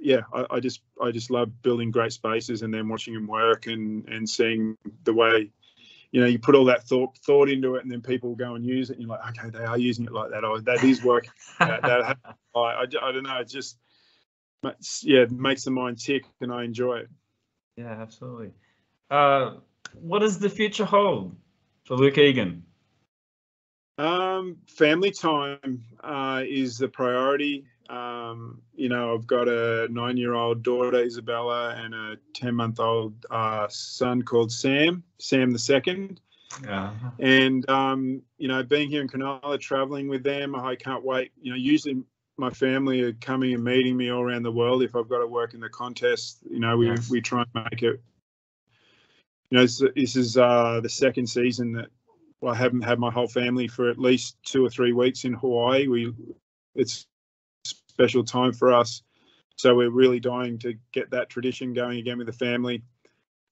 I just love building great spaces and then watching them work and seeing the way, you put all that thought into it, and then people go and use it, and you're like, okay, they are using it like that. Oh, that is working. I don't know. It just, it makes the mind tick, and I enjoy it. Yeah, absolutely. What does the future hold for Luke Eagan? Family time is the priority. I've got a 9-year-old daughter, Isabella, and a 10-month-old son called Sam the second. And, being here in Cronulla, traveling with them, I can't wait. Usually my family are coming and meeting me all around the world if I've got to work in the contest. We try and make it. This is the second season that I haven't had my whole family for at least 2 or 3 weeks in Hawaii. It's special time for us, so we're really dying to get that tradition going again with the family,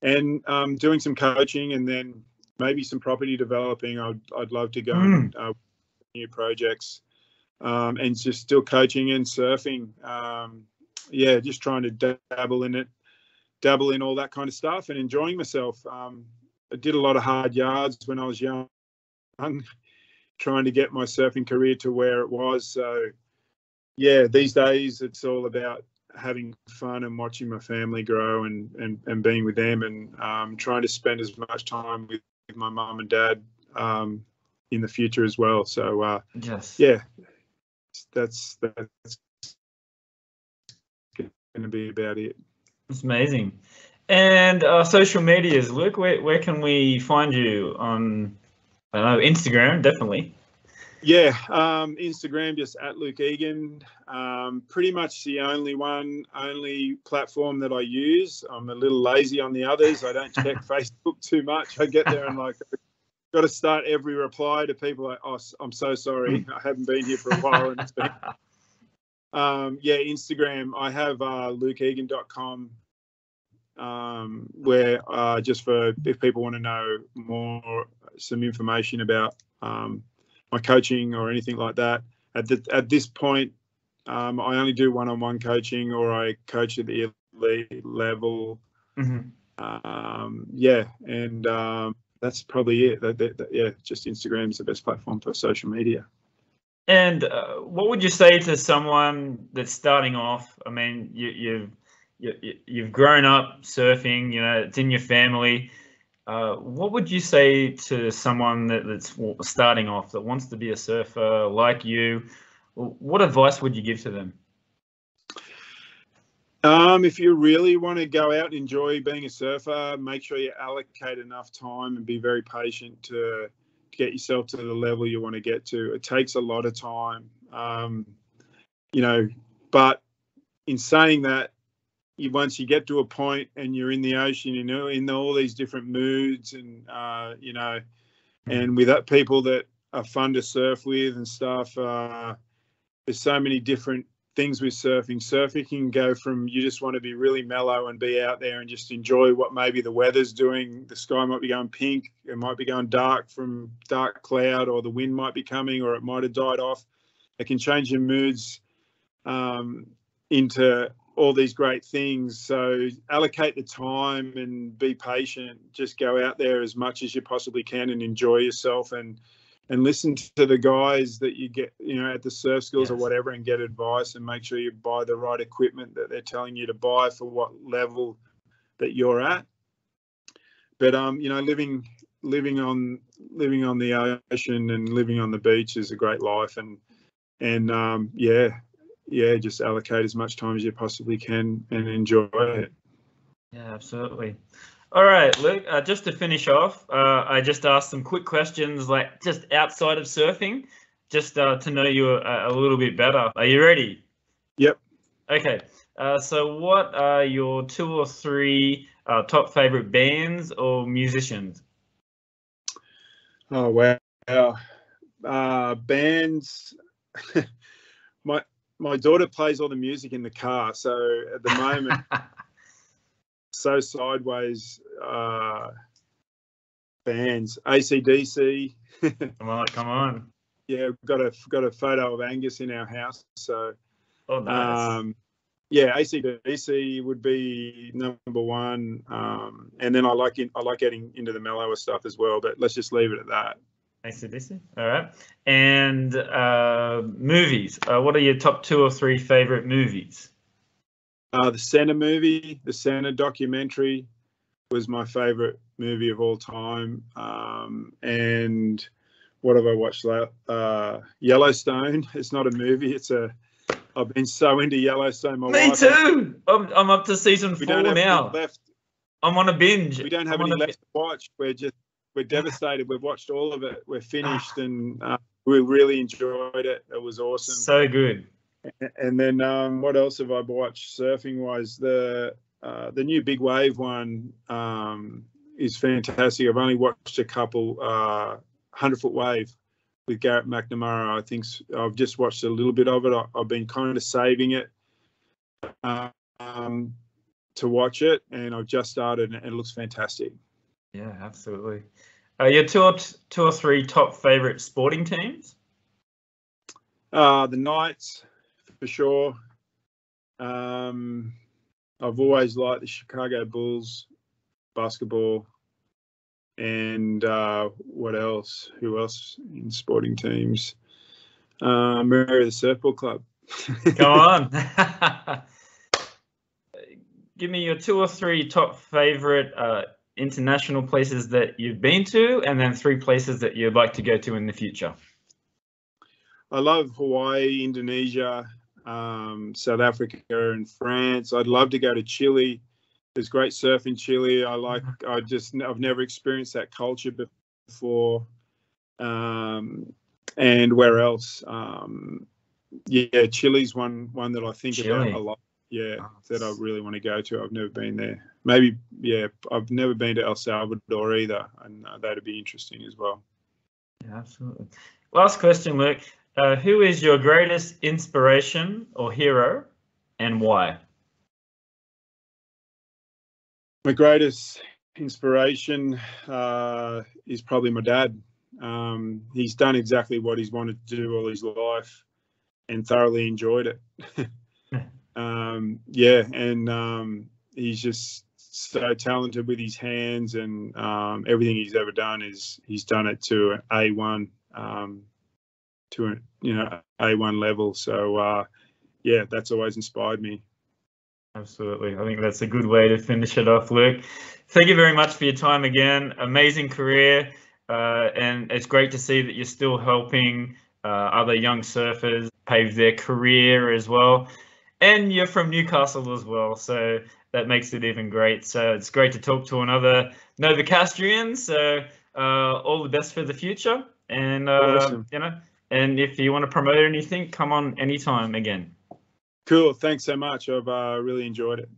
and doing some coaching, and then maybe some property developing. I'd love to go and new projects, and just still coaching and surfing. Just trying to dabble in all that kind of stuff and enjoying myself. I did a lot of hard yards when I was young, trying to get my surfing career to where it was. So yeah, these days it's all about having fun and watching my family grow and being with them, and trying to spend as much time with my mum and dad in the future as well. So that's going to be about it. It's amazing. And social medias, Luke, where can we find you on? I don't know, Instagram, definitely. Yeah, Instagram, just at Luke Eagan. Pretty much the only platform that I use. I'm a little lazy on the others. I don't check Facebook too much. I get there and got to start every reply to people like, oh, I'm so sorry, I haven't been here for a while. And it's been, Instagram. I have lukeegan.com, where just for if people want to know some information about my coaching or anything like that. At this point, I only do one-on-one coaching, or I coach at the elite level. That's probably it. Just Instagram is the best platform for social media. And what would you say to someone that's starting off? I mean, you've grown up surfing. It's in your family. What would you say to someone that's starting off, that wants to be a surfer like you? What advice would you give to them? If you really want to go out and enjoy being a surfer, make sure you allocate enough time and be very patient to get yourself to the level you want to get to. It takes a lot of time, but in saying that, once you get to a point and you're in the ocean, in all these different moods, and and with people that are fun to surf with and stuff. There's so many different things with surfing. Surfing can go from you just want to be really mellow and be out there and just enjoy what maybe the weather's doing. The sky might be going pink, it might be going dark from dark cloud, or the wind might be coming, or it might have died off. It can change your moods into all these great things. So allocate the time and be patient. Just go out there as much as you possibly can and enjoy yourself, and listen to the guys that you get, at the surf schools or whatever, and get advice, and make sure you buy the right equipment that they're telling you to buy for what level that you're at. but you know, living on the ocean and living on the beach is a great life, and yeah, just allocate as much time as you possibly can and enjoy it. Yeah, absolutely. All right, Luke, just to finish off, I just asked some quick questions, like just outside of surfing, just to know you a little bit better. Are you ready? Yep. Okay. So what are your 2 or 3 top favorite bands or musicians? Oh, wow. Bands. My daughter plays all the music in the car, so at the moment, So Sideways, bands, AcDc. Come on. Yeah, got a photo of Angus in our house, so Oh, nice. yeah, AcDC would be number one, and then I like getting into the mellower stuff as well. But let's just leave it at that. AcDc. All right. And movies. What are your top 2 or 3 favorite movies? The Senna movie, the Senna documentary, was my favorite movie of all time. And what have I watched? Yellowstone. It's not a movie. I've been so into Yellowstone. Me too. I'm up to season 4 now. Left. I'm on a binge. We don't have any left to watch. We're devastated. We've watched all of it. We're finished, and we really enjoyed it. It was awesome. So good. And then what else have I watched surfing wise? The new Big Wave one is fantastic. I've only watched a couple. 100-foot Wave with Garrett McNamara. I think I've just watched a little bit of it. I've been kind of saving it to watch it, and I've just started, and it looks fantastic. Yeah, absolutely. Your 2 or 3 top favorite sporting teams? The Knights, for sure. I've always liked the Chicago Bulls basketball. And what else? Who else in sporting teams? Merewether Surfboard Club. Come on. Give me your 2 or 3 top favorite international places that you've been to, and then 3 places that you'd like to go to in the future. I love Hawaii, Indonesia, South Africa, and France. I'd love to go to Chile. There's great surf in Chile. I've never experienced that culture before. And where else? Yeah, Chile's one that I think about a lot. Yeah, that I really want to go to. I've never been there. Maybe, yeah, I've never been to El Salvador either, and that'd be interesting as well. Yeah, absolutely. Last question, Luke. Who is your greatest inspiration or hero, and why? My greatest inspiration is probably my dad. He's done exactly what he's wanted to do all his life and thoroughly enjoyed it. Yeah, and he's just so talented with his hands, and everything he's ever done he's done it to an A1, to a A1 level. So yeah, that's always inspired me. Absolutely. I think that's a good way to finish it off, Luke. Thank you very much for your time again. Amazing career. And it's great to see that you're still helping other young surfers pave their career as well. And you're from Newcastle as well, so that makes it even great. So it's great to talk to another Novocastrian. So all the best for the future. And, awesome. And if you want to promote anything, come on anytime again. Cool. Thanks so much. I've really enjoyed it.